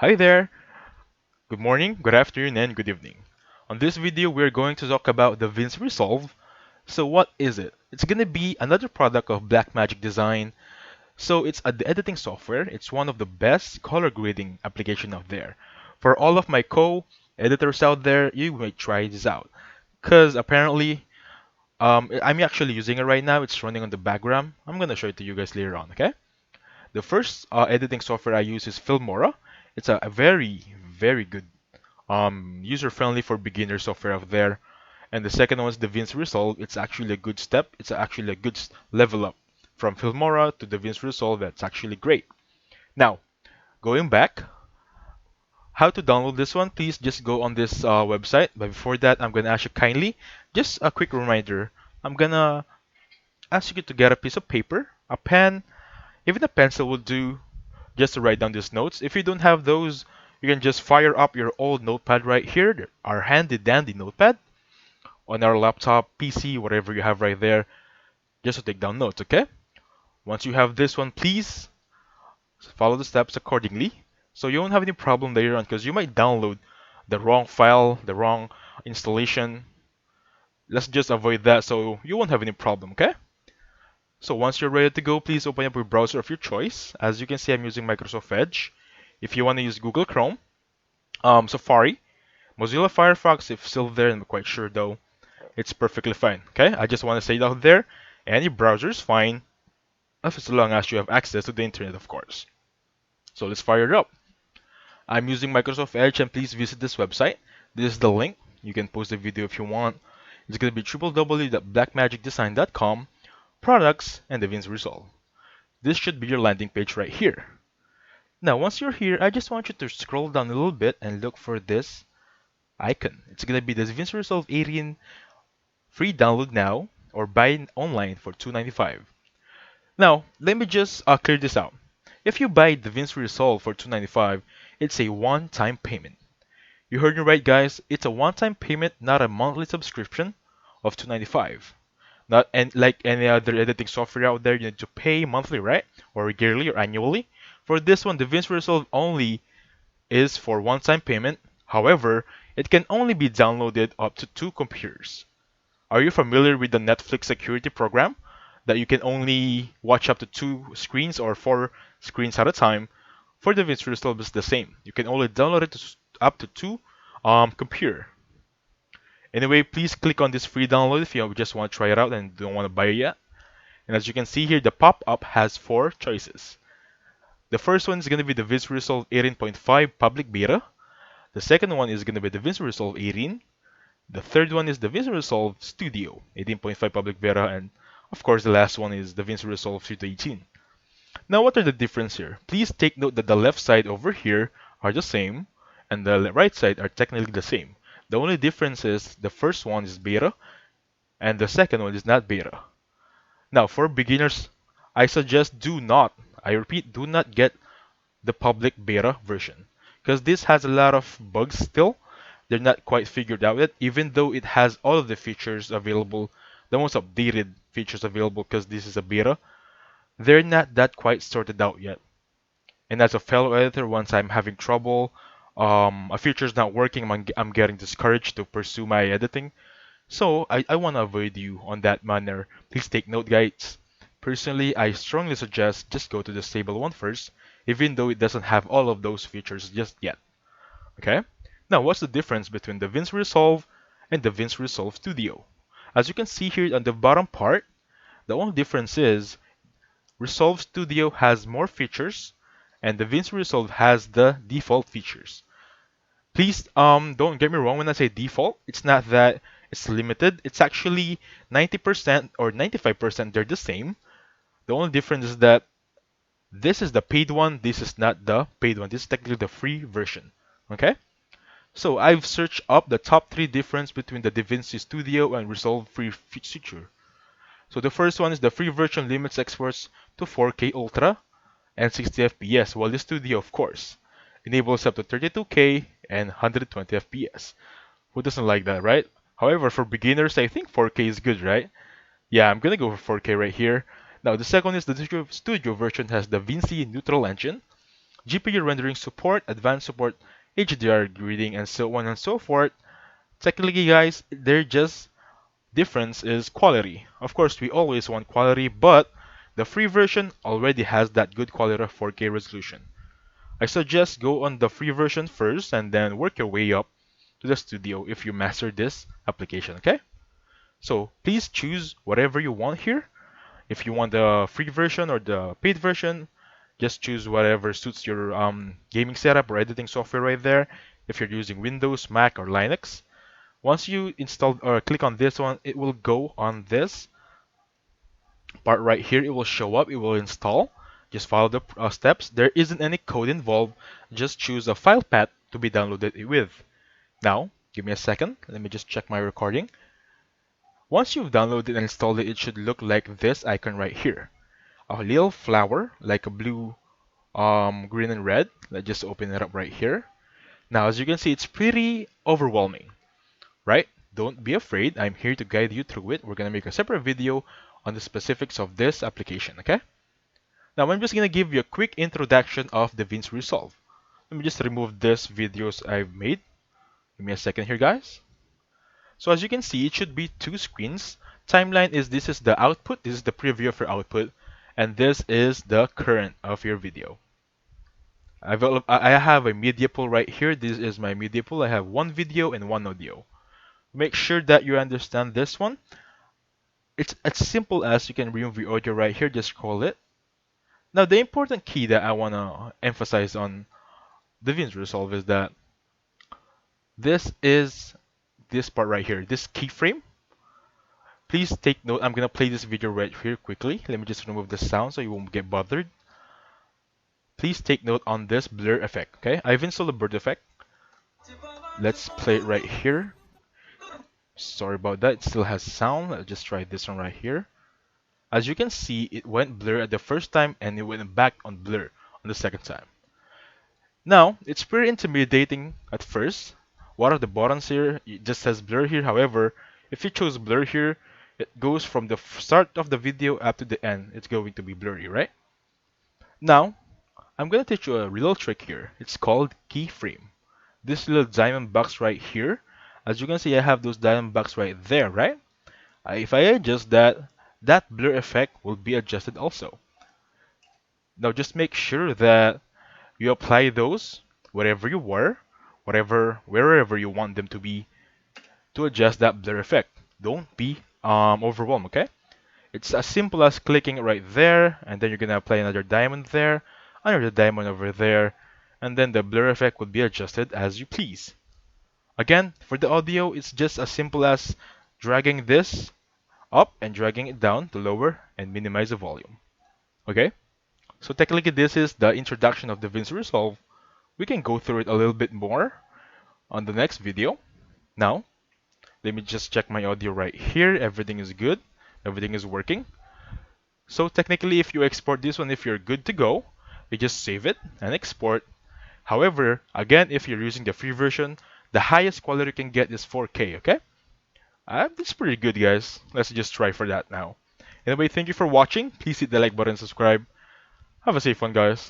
Hi there! Good morning, good afternoon, and good evening. On this video, we're going to talk about DaVinci Resolve. So what is it? It's going to be another product of Blackmagic Design. So it's the editing software. It's one of the best color grading application out there. For all of my co-editors out there, you may try this out. Because apparently, I'm actually using it right now. It's running on the background. I'm going to show it to you guys later on, okay? The first editing software I use is Filmora. It's a very good user-friendly for beginner software out there. And the second one is DaVinci Resolve. It's actually a good step. It's actually a good level up from Filmora to DaVinci Resolve. That's actually great. Now, going back, how to download this one? Please just go on this website. But before that, I'm gonna ask you kindly, just a quick reminder. I'm gonna ask you to get a piece of paper, a pen, even a pencil will do, just to write down these notes. If you don't have those, you can just fire up your old notepad right here, our handy dandy notepad on our laptop, PC, whatever you have right there, just to take down notes, okay? Once you have this one, please follow the steps accordingly so you won't have any problem later on because you might download the wrong file, the wrong installation. Let's just avoid that so you won't have any problem, okay? So once you're ready to go, please open up your browser of your choice. As you can see, I'm using Microsoft Edge. If you want to use Google Chrome, Safari, Mozilla Firefox, if still there, I'm quite sure though, it's perfectly fine. Okay, I just want to say it out there. Any browser is fine, as long as you have access to the internet, of course. So let's fire it up. I'm using Microsoft Edge, and please visit this website. This is the link. You can post the video if you want. It's going to be www.blackmagicdesign.com, products, and DaVinci Resolve. This should be your landing page right here. Now, once you're here, I just want you to scroll down a little bit and look for this icon. It's going to be the DaVinci Resolve 18 free download now or buy online for $2.95. Now, let me just clear this out. If you buy DaVinci Resolve for $2.95, it's a one-time payment. You heard me right, guys. It's a one-time payment, not a monthly subscription of $2.95. Not and like any other editing software out there, you need to pay monthly, right? Or yearly or annually. For this one, DaVinci Resolve only is for one-time payment. However, it can only be downloaded up to 2 computers. Are you familiar with the Netflix security program that you can only watch up to 2 screens or 4 screens at a time? For DaVinci Resolve, it's the same. You can only download it to up to 2 computer. Anyway, please click on this free download if you just want to try it out and don't want to buy it yet. And as you can see here, the pop-up has 4 choices. The first one is going to be the DaVinci Resolve 18.5 public beta. The second one is going to be the DaVinci Resolve 18. The third one is the DaVinci Resolve Studio 18.5 public beta, and of course the last one is the DaVinci Resolve Studio 18. Now what are the difference here? Please take note that the left side over here are the same and the right side are technically the same. The only difference is the first one is beta and the second one is not beta. Now for beginners, I suggest I repeat, do not get the public beta version because this has a lot of bugs still. They're not quite figured out yet, even though it has all of the features available, the most updated features available because this is a beta. They're not that quite sorted out yet. And as a fellow editor, once I'm having trouble, a feature's not working, I'm getting discouraged to pursue my editing. So I want to avoid you on that manner. Please take note, guys. Personally, I strongly suggest just go to the stable one first, even though it doesn't have all of those features just yet. Okay? Now, what's the difference between DaVinci Resolve and DaVinci Resolve Studio? As you can see here on the bottom part, the only difference is Resolve Studio has more features and DaVinci Resolve has the default features. Please don't get me wrong when I say default, it's not that it's limited. It's actually 90% or 95% they're the same. The only difference is that this is the paid one, this is not the paid one. This is technically the free version. Okay? So I've searched up the top 3 difference between the DaVinci Studio and Resolve free feature. So the first one is the free version limits exports to 4K Ultra and 60 FPS, while the Studio, of course, enables up to 32K and 120 FPS. Who doesn't like that, right? However, for beginners, I think 4K is good, right? Yeah, I'm gonna go for 4K right here. Now, the second is the Studio version has the DaVinci Neutral Engine. GPU rendering support, advanced support, HDR grading, and so on and so forth. Technically, guys, they're just difference is quality. Of course, we always want quality, but the free version already has that good quality of 4K resolution. I suggest go on the free version first and then work your way up to the studio if you master this application, okay? So please choose whatever you want here. If you want the free version or the paid version, just choose whatever suits your gaming setup or editing software right there. If you're using Windows, Mac, or Linux, once you install or click on this one, it will go on this part right here. It will show up, it will install. Just follow the steps. There isn't any code involved. Just choose a file path to be downloaded with. Now, give me a second. Let me just check my recording. Once you've downloaded and installed it, it should look like this icon right here. A little flower, like a blue, green, and red. Let's just open it up right here. Now, as you can see, it's pretty overwhelming, right? Don't be afraid. I'm here to guide you through it. We're going to make a separate video on the specifics of this application, okay? Now, I'm just going to give you a quick introduction of DaVinci Resolve. Let me just remove this videos I've made. Give me a second here, guys. So as you can see, it should be two screens. Timeline is this is the output, this is the preview of your output, and this is the current of your video. I have a media pool right here. This is my media pool. I have one video and one audio. Make sure that you understand this one. It's as simple as you can remove your audio right here, just scroll it. Now the important key that I want to emphasize on DaVinci Resolve is that this is this part right here, this keyframe. Please take note. I'm gonna play this video right here quickly. Let me just remove the sound so you won't get bothered. Please take note on this blur effect, okay? I've installed a blur effect. Let's play it right here. Sorry about that, it still has sound. Let's just try this one right here. As you can see, it went blur at the first time and it went back on blur on the second time. Now, it's pretty intimidating at first. What are the buttons here? It just says blur here. However, if you choose blur here, it goes from the start of the video up to the end. It's going to be blurry, right? Now, I'm going to teach you a little trick here. It's called keyframe. This little diamond box right here. As you can see, I have those diamond box right there, right? If I adjust that, that blur effect will be adjusted also. Now, just make sure that you apply those wherever you were, wherever you want them to be, to adjust that blur effect. Don't be overwhelmed, okay? It's as simple as clicking right there, and then you're gonna apply another diamond there, another diamond over there, and then the blur effect would be adjusted as you please. Again, for the audio, it's just as simple as dragging this up and dragging it down to lower and minimize the volume. Okay? So technically, this is the introduction of DaVinci Resolve. We can go through it a little bit more on the next video. Now, let me just check my audio right here. Everything is good. Everything is working. So technically, if you export this one, if you're good to go, you just save it and export. However, again, if you're using the free version, the highest quality you can get is 4K, okay? That's pretty good, guys. Let's just try for that now. Anyway, thank you for watching. Please hit the like button and subscribe. Have a safe one, guys.